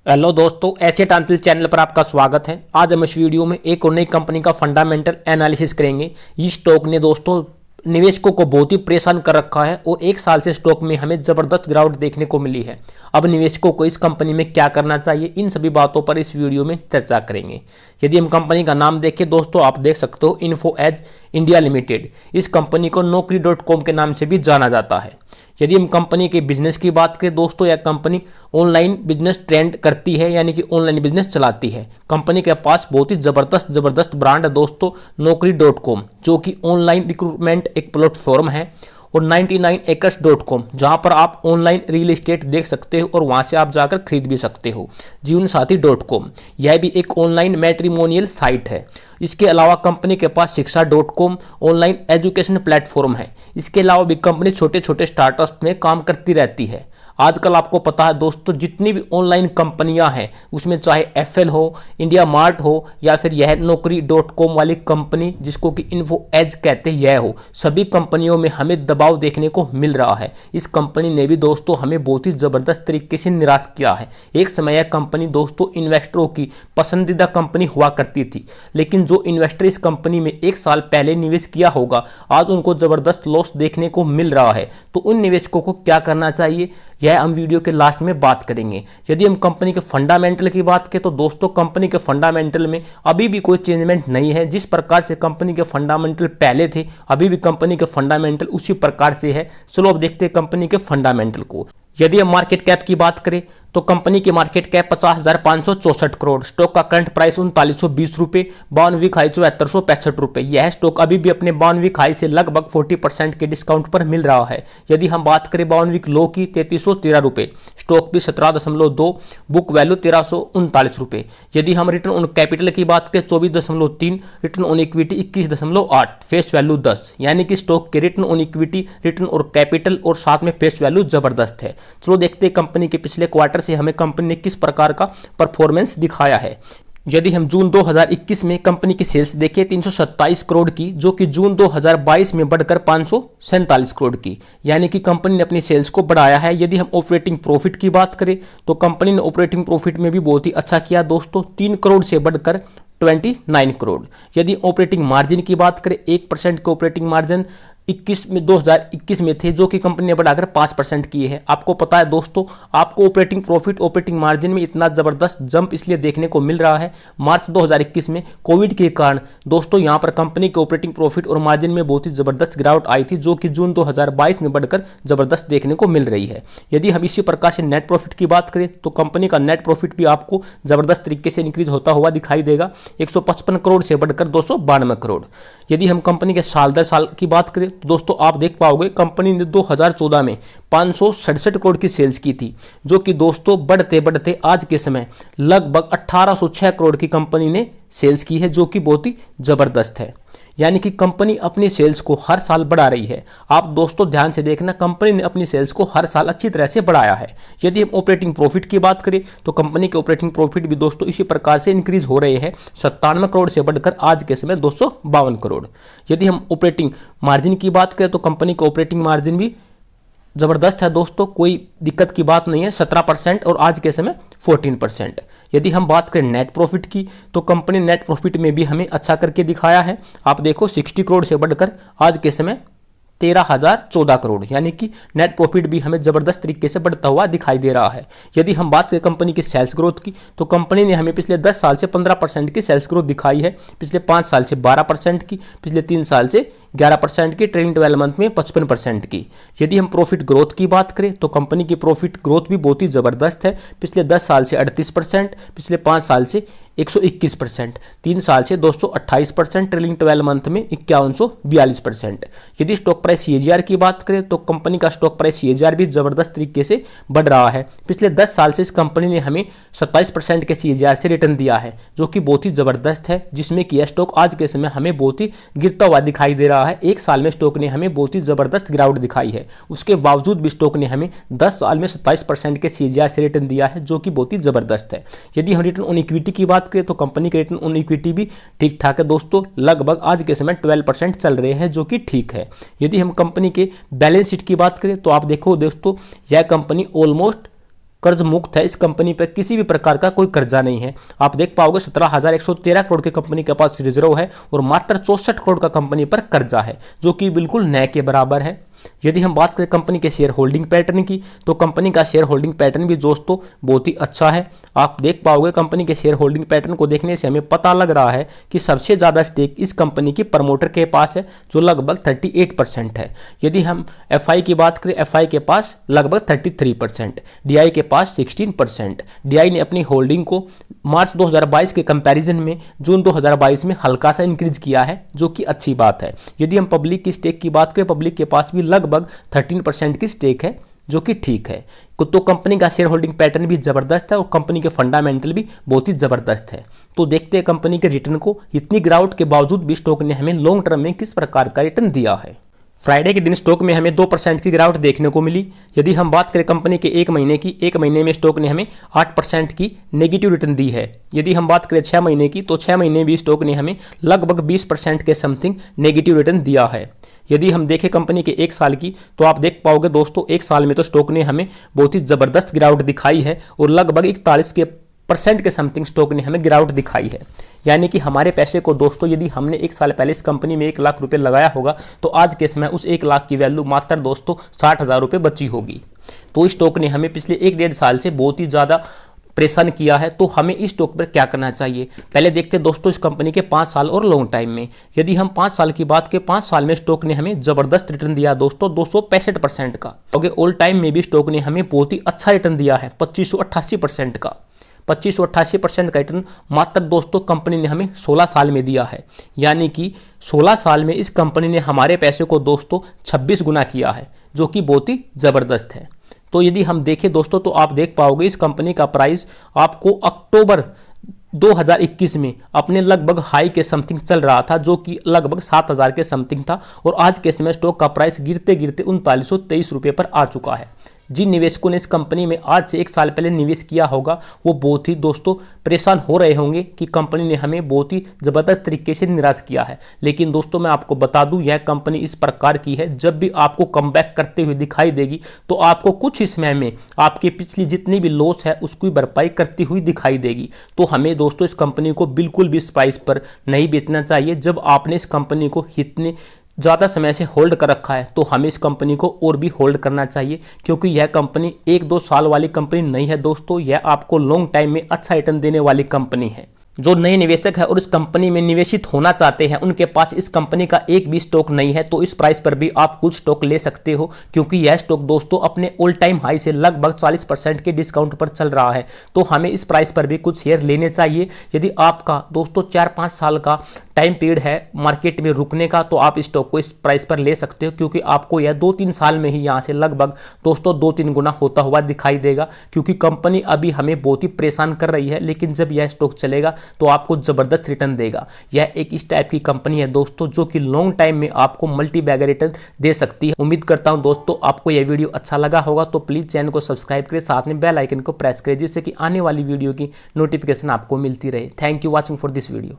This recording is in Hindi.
हेलो दोस्तों, एसेट एनालिसिस चैनल पर आपका स्वागत है। आज हम इस वीडियो में एक और नई कंपनी का फंडामेंटल एनालिसिस करेंगे। इस स्टॉक ने दोस्तों निवेशकों को बहुत ही परेशान कर रखा है और एक साल से स्टॉक में हमें जबरदस्त गिरावट देखने को मिली है। अब निवेशकों को इस कंपनी में क्या करना चाहिए, इन सभी बातों पर इस वीडियो में चर्चा करेंगे। यदि हम कंपनी का नाम देखें दोस्तों, आप देख सकते हो इन्फो एज इंडिया लिमिटेड। इस कंपनी को नौकरी.com के नाम से भी जाना जाता है। यदि हम कंपनी के बिजनेस की बात करें दोस्तों, यह कंपनी ऑनलाइन बिजनेस ट्रेंड करती है, यानी कि ऑनलाइन बिजनेस चलाती है। कंपनी के पास बहुत ही जबरदस्त ब्रांड है दोस्तों, नौकरी.com, जो कि ऑनलाइन रिक्रूटमेंट एक प्लेटफॉर्म है, और 99acres.com, जहां पर आप ऑनलाइन रियल एस्टेट देख सकते हो और वहां से आप जाकर खरीद भी सकते हो। जीवनसाथी.com, यह भी एक ऑनलाइन मैट्रिमोनियल साइट है। इसके अलावा कंपनी के पास शिक्षा.com ऑनलाइन एजुकेशन प्लेटफॉर्म है। इसके अलावा भी कंपनी छोटे छोटे स्टार्टअप में काम करती रहती है। आजकल आपको पता है दोस्तों, जितनी भी ऑनलाइन कंपनियां हैं उसमें चाहे एफएल हो, इंडिया मार्ट हो, या फिर यह नौकरी.com वाली कंपनी जिसको कि इन्फो एज कहते हैं यह हो, सभी कंपनियों में हमें दबाव देखने को मिल रहा है। इस कंपनी ने भी दोस्तों हमें बहुत ही ज़बरदस्त तरीके से निराश किया है। एक समय यह कंपनी दोस्तों इन्वेस्टरों की पसंदीदा कंपनी हुआ करती थी, लेकिन जो इन्वेस्टर इस कंपनी में एक साल पहले निवेश किया होगा, आज उनको ज़बरदस्त लॉस देखने को मिल रहा है। तो उन निवेशकों को क्या करना चाहिए, यह हम वीडियो के लास्ट में बात करेंगे। यदि हम कंपनी के फंडामेंटल की बात करें तो दोस्तों कंपनी के फंडामेंटल में अभी भी कोई चेंजमेंट नहीं है। जिस प्रकार से कंपनी के फंडामेंटल पहले थे, अभी भी कंपनी के फंडामेंटल उसी प्रकार से है। चलो अब देखते हैं कंपनी के फंडामेंटल को। यदि हम मार्केट कैप की बात करें तो कंपनी की मार्केट कैप 50,564 करोड़, स्टॉक का करंट प्राइस 3920 रुपये, 52 वीक हाई 7465 रुपये। यह स्टॉक अभी भी अपने 52 वीक हाई से लगभग 40% के डिस्काउंट पर मिल रहा है। यदि हम बात करें 52 वीक लो की, 3313 रुपये, स्टॉक भी 17.2, बुक वैल्यू 1339 रुपये। यदि हम रिटर्न ऑन कैपिटल की बात करें 24.3, return on equity 21.8, face value 10, यानी कि स्टॉक के रिटर्न ऑन इक्विटी, रिटर्न और कैपिटल और साथ में फेस वैल्यू जबरदस्त है। चलो देखते हैं कंपनी के पिछले क्वार्टर से हमें कंपनी ने किस प्रकार का परफॉर्मेंस दिखाया है। यदि हम जून 2021 में कंपनी की सेल्स देखें 327 करोड़ की, जो कि जून 2022 में बढ़कर 547 करोड़ की, यानी कि कंपनी ने अपनी सेल्स को बढ़ाया है। यदि हम ऑपरेटिंग प्रॉफिट की बात करें तो कंपनी ने ऑपरेटिंग प्रॉफिट में भी बहुत ही अच्छा किया दोस्तों, 3 करोड़ से बढ़कर 29 करोड़। यदि ऑपरेटिंग मार्जिन की बात करें, 1% के ऑपरेटिंग मार्जिन 2021 में थे, जो कि कंपनी ने बढ़ाकर 5% किए हैं। आपको पता है दोस्तों, आपको ऑपरेटिंग प्रॉफिट ऑपरेटिंग मार्जिन में इतना ज़बरदस्त जंप इसलिए देखने को मिल रहा है, मार्च 2021 में कोविड के कारण दोस्तों यहाँ पर कंपनी के ऑपरेटिंग प्रॉफिट और मार्जिन में बहुत ही ज़बरदस्त गिरावट आई थी, जो कि जून 2022 में बढ़कर ज़बरदस्त देखने को मिल रही है। यदि हम इसी प्रकार से नेट प्रॉफिट की बात करें तो कंपनी का नेट प्रॉफिट भी आपको ज़बरदस्त तरीके से इंक्रीज होता हुआ दिखाई देगा, 155 करोड़ से बढ़कर 292 करोड़। यदि हम कंपनी के साल दर साल की बात करें तो दोस्तों आप देख पाओगे कंपनी ने 2014 में 567 करोड़ की सेल्स की थी, जो कि दोस्तों बढ़ते बढ़ते आज के समय लगभग 1806 करोड़ की कंपनी ने सेल्स की है, जो कि बहुत ही जबरदस्त है। यानी कि कंपनी अपनी सेल्स को हर साल बढ़ा रही है। आप दोस्तों ध्यान से देखना, कंपनी ने अपनी सेल्स को हर साल अच्छी तरह से बढ़ाया है। यदि हम ऑपरेटिंग प्रॉफिट की बात करें तो कंपनी के ऑपरेटिंग प्रॉफिट भी दोस्तों इसी प्रकार से इंक्रीज हो रहे हैं, 97 करोड़ से बढ़कर आज के समय 252 करोड़। यदि हम ऑपरेटिंग मार्जिन की बात करें तो कंपनी का ऑपरेटिंग मार्जिन भी ज़बरदस्त है दोस्तों, कोई दिक्कत की बात नहीं है, 17% और आज के समय 14%। यदि हम बात करें नेट प्रॉफिट की तो कंपनी नेट प्रॉफिट में भी हमें अच्छा करके दिखाया है। आप देखो 60 करोड़ से बढ़कर आज के समय 13,014 करोड़, यानी कि नेट प्रॉफिट भी हमें ज़बरदस्त तरीके से बढ़ता हुआ दिखाई दे रहा है। यदि हम बात करें कंपनी की सेल्स ग्रोथ की तो कंपनी ने हमें पिछले 10 साल से 15% की सेल्स ग्रोथ दिखाई है, पिछले 5 साल से 12% की, पिछले 3 साल से 11% की, ट्रेलिंग 12 मंथ में 55% की। यदि हम प्रॉफिट ग्रोथ की बात करें तो कंपनी की प्रॉफिट ग्रोथ भी बहुत ही ज़बरदस्त है, पिछले 10 साल से 38%, पिछले 5 साल से 121%, 3 साल से 228%, ट्रेलिंग 12 मंथ में 5142%। यदि स्टॉक प्राइस CAGR की बात करें तो कंपनी का स्टॉक प्राइस CAGR भी ज़बरदस्त तरीके से बढ़ रहा है। पिछले 10 साल से इस कंपनी ने हमें 27% के CAGR से रिटर्न दिया है, जो कि बहुत ही ज़बरदस्त है, जिसमें कि यह स्टॉक आज के समय हमें बहुत ही गिरता हुआ दिखाई दे रहा है। एक साल में स्टॉक ने हमें बहुत ही ज़बरदस्त गिरावट दिखाई है, उसके बावजूद भी स्टॉक ने हमें 10 साल में 27% के CAGR से रिटर्न दिया है, जो कि बहुत ही ज़बरदस्त है। यदि हम रिटर्न ऑन इक्विटी की बात करें तो कंपनी के रिटर्न ऑन इक्विटी भी ठीक ठाक है दोस्तों, लगभग आज के समय 12% चल रहे हैं, जो कि ठीक है। यदि हम कंपनी के बैलेंस शीट की बात करें तो आप देखो दोस्तों, यह कंपनी ऑलमोस्ट कर्ज मुक्त है। इस कंपनी पर किसी भी प्रकार का कोई कर्जा नहीं है। आप देख पाओगे 17,113 करोड़ की कंपनी के पास रिजर्व है और मात्र 64 करोड़ का कंपनी पर कर्जा है, जो कि बिल्कुल नए के बराबर है। यदि हम बात करें कंपनी के शेयर होल्डिंग पैटर्न की, तो कंपनी का शेयर होल्डिंग पैटर्न भी दोस्तों बहुत ही अच्छा है। आप देख पाओगे कंपनी के शेयर होल्डिंग पैटर्न को देखने से हमें पता लग रहा है कि सबसे ज़्यादा स्टेक इस कंपनी की प्रमोटर के पास है, जो लगभग 38% है। यदि हम एफआई की बात करें, एफआई के पास लगभग 33%, डीआई के पास 16%। डीआई ने अपनी होल्डिंग को मार्च 2022 के कंपैरिजन में जून 2022 में हल्का सा इंक्रीज किया है, जो कि अच्छी बात है। यदि हम पब्लिक की स्टेक की बात करें, पब्लिक के पास भी लगभग 13% की स्टेक है, जो कि ठीक है। तो कंपनी का शेयर होल्डिंग पैटर्न भी जबरदस्त है और कंपनी के फंडामेंटल भी बहुत ही जबरदस्त है। तो देखते हैं कंपनी के रिटर्न को। इतनी गिरावट के बावजूद भी स्टॉक ने हमें लॉन्ग टर्म में किस प्रकार का रिटर्न दिया है। फ्राइडे के दिन स्टॉक में हमें 2% की गिरावट देखने को मिली। यदि हम बात करें कंपनी के एक महीने की, एक महीने में स्टॉक ने हमें 8% की नेगेटिव रिटर्न दी है। यदि हम बात करें 6 महीने की, तो 6 महीने भी स्टॉक ने हमें लगभग 20% के समथिंग नेगेटिव रिटर्न दिया है। यदि हम देखें कंपनी के एक साल की, तो आप देख पाओगे दोस्तों एक साल में तो स्टॉक ने हमें बहुत ही ज़बरदस्त गिरावट दिखाई है और लगभग 41% के समथिंग स्टॉक ने हमें गिरावट दिखाई है। यानी कि हमारे पैसे को दोस्तों, यदि हमने एक साल पहले इस कंपनी में 1 लाख रुपए लगाया होगा, तो आज के समय उस 1 लाख की वैल्यू मात्र दोस्तों 60,000 रुपये बची होगी। तो इस स्टॉक ने हमें पिछले 1-1.5 साल से बहुत ही ज़्यादा परेशान किया है। तो हमें इस स्टॉक पर क्या करना चाहिए, पहले देखते हैं दोस्तों इस कंपनी के 5 साल और लॉन्ग टाइम में। यदि हम 5 साल की बात करें, 5 साल में स्टॉक ने हमें जबरदस्त रिटर्न दिया दोस्तों 265% का। ऑल टाइम में भी स्टॉक ने हमें बहुत ही अच्छा रिटर्न दिया है 2588% का। 2588% का रिटर्न मात्र दोस्तों कंपनी ने हमें 16 साल में दिया है। यानी कि 16 साल में इस कंपनी ने हमारे पैसे को दोस्तों 26 गुना किया है, जो कि बहुत ही ज़बरदस्त है। तो यदि हम देखें दोस्तों, तो आप देख पाओगे इस कंपनी का प्राइस आपको अक्टूबर 2021 में अपने लगभग हाई के समथिंग चल रहा था, जो कि लगभग 7,000 के समथिंग था और आज के समय स्टॉक का प्राइस गिरते गिरते 3923 रुपये पर आ चुका है। जिन निवेशकों ने इस कंपनी में आज से 1 साल पहले निवेश किया होगा, वो बहुत ही दोस्तों परेशान हो रहे होंगे कि कंपनी ने हमें बहुत ही ज़बरदस्त तरीके से निराश किया है। लेकिन दोस्तों मैं आपको बता दूं, यह कंपनी इस प्रकार की है, जब भी आपको कमबैक करते हुए दिखाई देगी, तो आपको कुछ ही समय में आपकी पिछली जितनी भी लॉस है उसकी भरपाई करती हुई दिखाई देगी। तो हमें दोस्तों इस कंपनी को बिल्कुल भी इस प्राइस पर नहीं बेचना चाहिए। जब आपने इस कंपनी को इतने ज़्यादा समय से होल्ड कर रखा है, तो हमें इस कंपनी को और भी होल्ड करना चाहिए, क्योंकि यह कंपनी 1-2 साल वाली कंपनी नहीं है दोस्तों, यह आपको लॉन्ग टाइम में अच्छा रिटर्न देने वाली कंपनी है। जो नए निवेशक है और इस कंपनी में निवेशित होना चाहते हैं, उनके पास इस कंपनी का एक भी स्टॉक नहीं है, तो इस प्राइस पर भी आप कुछ स्टॉक ले सकते हो, क्योंकि यह स्टॉक दोस्तों अपने ऑल टाइम हाई से लगभग 40% के डिस्काउंट पर चल रहा है। तो हमें इस प्राइस पर भी कुछ शेयर लेने चाहिए। यदि आपका दोस्तों 4-5 साल का टाइम पीरियड है मार्केट में रुकने का, तो आप इस स्टॉक को इस प्राइस पर ले सकते हो, क्योंकि आपको यह 2-3 साल में ही यहाँ से लगभग दोस्तों 2-3 गुना होता हुआ दिखाई देगा। क्योंकि कंपनी अभी हमें बहुत ही परेशान कर रही है, लेकिन जब यह स्टॉक चलेगा तो आपको जबरदस्त रिटर्न देगा। यह एक इस टाइप की कंपनी है दोस्तों, जो कि लॉन्ग टाइम में आपको मल्टी बैगर रिटर्न दे सकती है। उम्मीद करता हूं दोस्तों आपको यह वीडियो अच्छा लगा होगा, तो प्लीज चैनल को सब्सक्राइब करें, साथ में बेल आइकन को प्रेस करें, जिससे कि आने वाली वीडियो की नोटिफिकेशन आपको मिलती रहे। Thank you watching for this video.